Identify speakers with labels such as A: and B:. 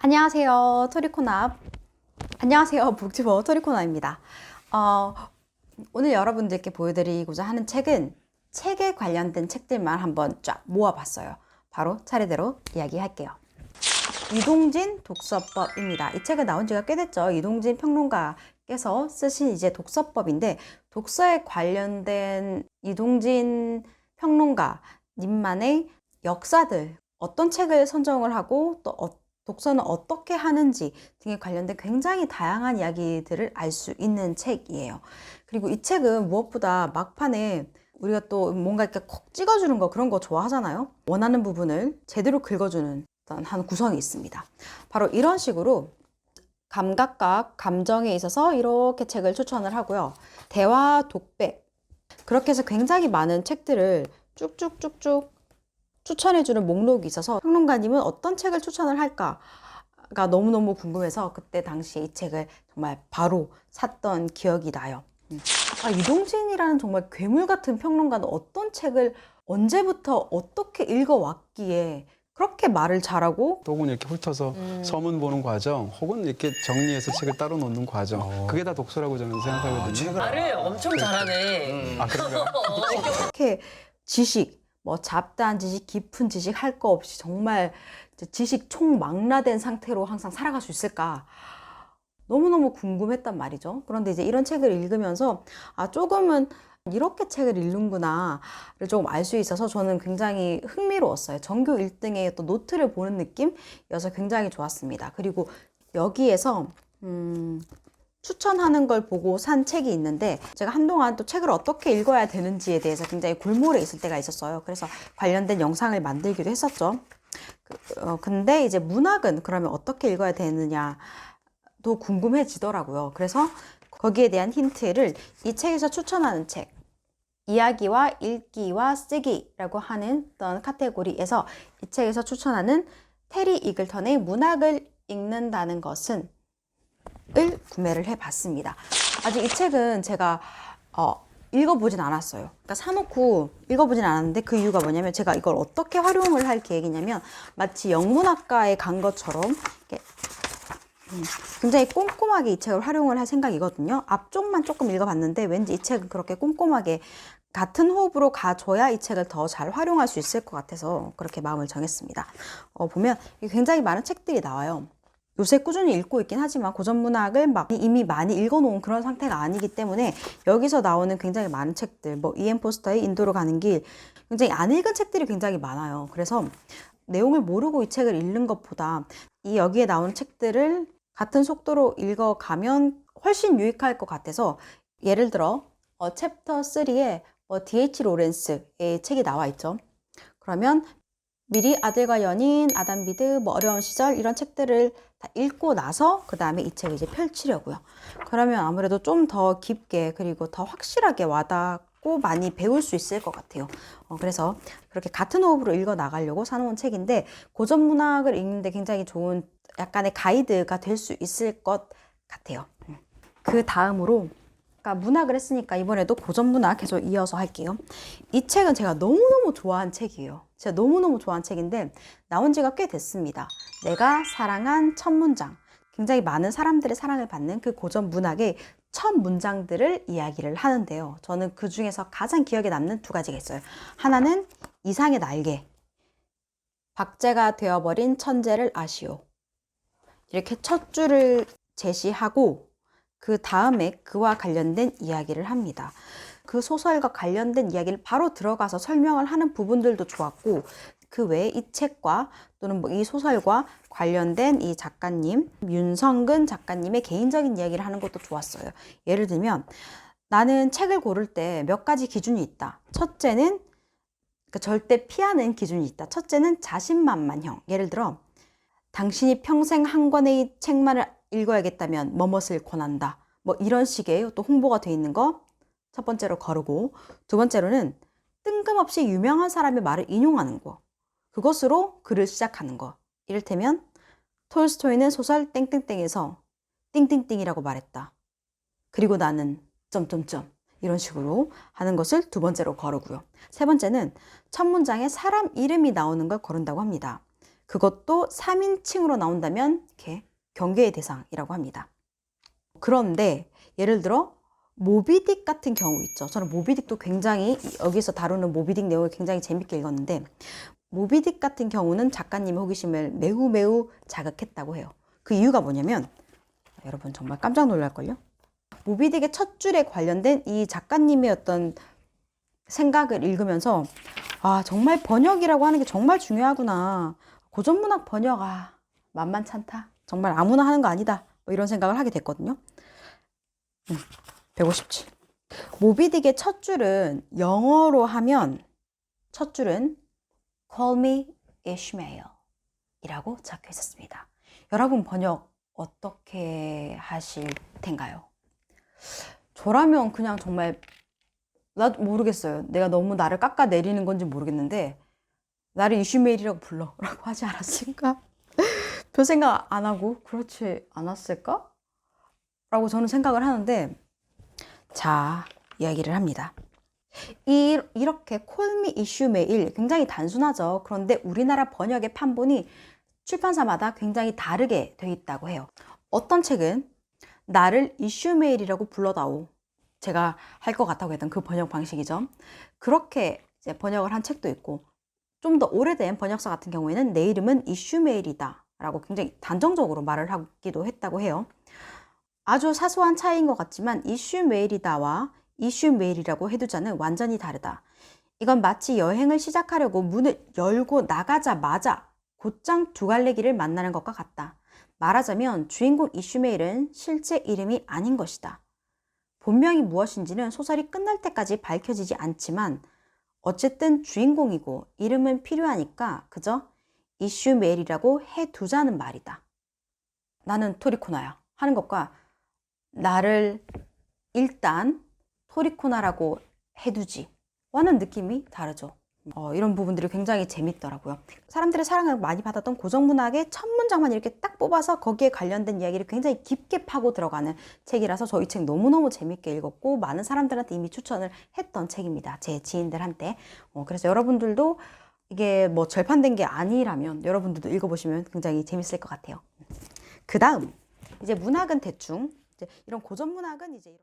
A: 안녕하세요, 토리코나. 안녕하세요, 북튜버 토리코나입니다. 오늘 여러분들께 보여드리고자 하는 책은 책에 관련된 책들만 한번 쫙 모아봤어요. 바로 차례대로 이야기할게요. 이동진 독서법입니다. 이 책은 나온 지가 꽤 됐죠. 이동진 평론가께서 쓰신 이제 독서법인데, 독서에 관련된 이동진 평론가님만의 역사들, 어떤 책을 선정을 하고 또 독서는 어떻게 하는지 등에 관련된 굉장히 다양한 이야기들을 알 수 있는 책이에요. 그리고 이 책은 무엇보다 막판에 우리가 또 뭔가 이렇게 콕 찍어주는 거, 그런 거 좋아하잖아요. 원하는 부분을 제대로 긁어주는 어떤 한 구성이 있습니다. 바로 이런 식으로 감각과 감정에 있어서 이렇게 책을 추천을 하고요. 대화, 독백, 그렇게 해서 굉장히 많은 책들을 쭉쭉쭉쭉 추천해주는 목록이 있어서 평론가님은 어떤 책을 추천을 할까가 너무너무 궁금해서 그때 당시에 이 책을 정말 바로 샀던 기억이 나요. 이동진이라는 정말 괴물 같은 평론가는 어떤 책을 언제부터 어떻게 읽어왔기에 그렇게 말을 잘하고,
B: 혹은 이렇게 훑어서 서문 보는 과정, 혹은 이렇게 정리해서 책을 따로 놓는 과정, 그게 다 독서라고 저는 생각하거든요.
C: 말을 엄청 잘하네.
B: 그런가요?
A: 이렇게 지식, 뭐 잡다한 지식, 깊은 지식 할 거 없이 정말 지식 총망라된 상태로 항상 살아갈 수 있을까? 너무너무 궁금했단 말이죠. 그런데 이제 이런 책을 읽으면서 조금은 이렇게 책을 읽는구나를 조금 알 수 있어서 저는 굉장히 흥미로웠어요. 전교 1등의 또 노트를 보는 느낌이어서 굉장히 좋았습니다. 그리고 여기에서 추천하는 걸 보고 산 책이 있는데, 제가 한동안 또 책을 어떻게 읽어야 되는지에 대해서 굉장히 골몰해 있을 때가 있었어요. 그래서 관련된 영상을 만들기도 했었죠. 근데 이제 문학은 그러면 어떻게 읽어야 되느냐도 궁금해지더라고요. 그래서 거기에 대한 힌트를 이 책에서 추천하는 책, 이야기와 읽기와 쓰기라고 하는 어떤 카테고리에서 이 책에서 추천하는 테리 이글턴의 문학을 읽는다는 것은 을 구매를 해봤습니다. 아직 이 책은 제가 읽어보진 않았어요. 그러니까 사놓고 읽어보진 않았는데, 그 이유가 뭐냐면 제가 이걸 어떻게 활용을 할 계획이냐면, 마치 영문학과에 간 것처럼 이렇게 굉장히 꼼꼼하게 이 책을 활용을 할 생각이거든요. 앞쪽만 조금 읽어봤는데 왠지 이 책은 그렇게 꼼꼼하게 같은 호흡으로 가줘야 이 책을 더 잘 활용할 수 있을 것 같아서 그렇게 마음을 정했습니다. 보면 굉장히 많은 책들이 나와요. 요새 꾸준히 읽고 있긴 하지만 고전 문학을 이미 많이 읽어놓은 그런 상태가 아니기 때문에 여기서 나오는 굉장히 많은 책들, 뭐 이엠 포스터의 인도로 가는 길, 굉장히 안 읽은 책들이 굉장히 많아요. 그래서 내용을 모르고 이 책을 읽는 것보다 이 여기에 나온 책들을 같은 속도로 읽어가면 훨씬 유익할 것 같아서, 예를 들어 챕터 3에 D.H. 로렌스의 책이 나와 있죠. 그러면 미리 아들과 연인, 아담비드, 어려운 시절, 이런 책들을 다 읽고 나서 그 다음에 이 책을 이제 펼치려고요. 그러면 아무래도 좀 더 깊게, 그리고 더 확실하게 와닿고 많이 배울 수 있을 것 같아요. 그래서 그렇게 같은 호흡으로 읽어 나가려고 사놓은 책인데, 고전 문학을 읽는데 굉장히 좋은 약간의 가이드가 될 수 있을 것 같아요. 그 다음으로, 문학을 했으니까 이번에도 고전 문학 계속 이어서 할게요. 이 책은 제가 너무너무 좋아한 책이에요. 제가 너무너무 좋아한 책인데 나온 지가 꽤 됐습니다. 내가 사랑한 첫 문장. 굉장히 많은 사람들의 사랑을 받는 그 고전 문학의 첫 문장들을 이야기를 하는데요. 저는 그 중에서 가장 기억에 남는 두 가지가 있어요. 하나는 이상의 날개, 박제가 되어버린 천재를 아시오. 이렇게 첫 줄을 제시하고 그 다음에 그와 관련된 이야기를 합니다. 그 소설과 관련된 이야기를 바로 들어가서 설명을 하는 부분들도 좋았고, 그 외에 이 책과 또는 이 소설과 관련된 이 작가님, 윤성근 작가님의 개인적인 이야기를 하는 것도 좋았어요. 예를 들면, 나는 책을 고를 때 몇 가지 기준이 있다. 첫째는 절대 피하는 기준이 있다. 첫째는 자신만만형. 예를 들어, 당신이 평생 한 권의 책만을 읽어야겠다면 뭐뭇을 권한다. 뭐 이런 식의 또 홍보가 돼 있는 거 첫 번째로 거르고, 두 번째로는 뜬금없이 유명한 사람의 말을 인용하는 거, 그것으로 글을 시작하는 거. 이를테면 톨스토이는 소설 땡땡땡에서 띵띵띵이라고 말했다. 그리고 나는 점점점, 이런 식으로 하는 것을 두 번째로 거르고요. 세 번째는 첫 문장에 사람 이름이 나오는 걸 거른다고 합니다. 그것도 3인칭으로 나온다면 이렇게 경계의 대상이라고 합니다. 그런데 예를 들어 모비딕 같은 경우 있죠. 저는 모비딕도 굉장히 여기서 다루는 모비딕 내용을 굉장히 재밌게 읽었는데 모비딕 같은 경우는 작가님의 호기심을 매우 자극했다고 해요. 그 이유가 뭐냐면 여러분 정말 깜짝 놀랄걸요? 모비딕의 첫 줄에 관련된 이 작가님의 어떤 생각을 읽으면서 아 정말 번역이라고 하는 게 정말 중요하구나. 고전문학 번역 만만찮다. 정말 아무나 하는 거 아니다. 뭐 이런 생각을 하게 됐거든요. 157. 모비딕의 첫 줄은 영어로 하면 첫 줄은 Call me Ishmael 이라고 적혀 있었습니다. 여러분 번역 어떻게 하실 텐가요? 저라면 그냥 정말 나 모르겠어요. 내가 너무 나를 깎아내리는 건지 모르겠는데 나를 이슈메일이라고 불러 라고 하지 않았을까? 별 생각 안 하고 그렇지 않았을까? 라고 저는 생각을 하는데 자, 이야기를 합니다. 이렇게 Call me 이슈메일 굉장히 단순하죠. 그런데 우리나라 번역의 판본이 출판사마다 굉장히 다르게 돼 있다고 해요. 어떤 책은 나를 이슈메일이라고 불러다오. 제가 할 것 같다고 했던 그 번역 방식이죠. 그렇게 이제 번역을 한 책도 있고 좀 더 오래된 번역사 같은 경우에는 내 이름은 이슈메일이다 라고 굉장히 단정적으로 말을 하기도 했다고 해요. 아주 사소한 차이인 것 같지만 이슈메일이다와 이슈메일이라고 해두자는 완전히 다르다. 이건 마치 여행을 시작하려고 문을 열고 나가자마자 곧장 두 갈래 길을 만나는 것과 같다. 말하자면 주인공 이슈메일은 실제 이름이 아닌 것이다. 본명이 무엇인지는 소설이 끝날 때까지 밝혀지지 않지만 어쨌든 주인공이고 이름은 필요하니까 그저 이슈메일이라고 해두자는 말이다. 나는 토리코나야 하는 것과 나를 일단 토리코나라고 해두지 와는 느낌이 다르죠. 이런 부분들이 굉장히 재밌더라고요. 사람들의 사랑을 많이 받았던 고전문학의 첫 문장만 이렇게 딱 뽑아서 거기에 관련된 이야기를 굉장히 깊게 파고 들어가는 책이라서 저 이 책 너무너무 재밌게 읽었고 많은 사람들한테 이미 추천을 했던 책입니다. 제 지인들한테. 그래서 여러분들도 이게 뭐 절판된 게 아니라면 여러분들도 읽어보시면 굉장히 재밌을 것 같아요. 그 다음 이제 문학은 대충 이제 이런 고전문학은 이제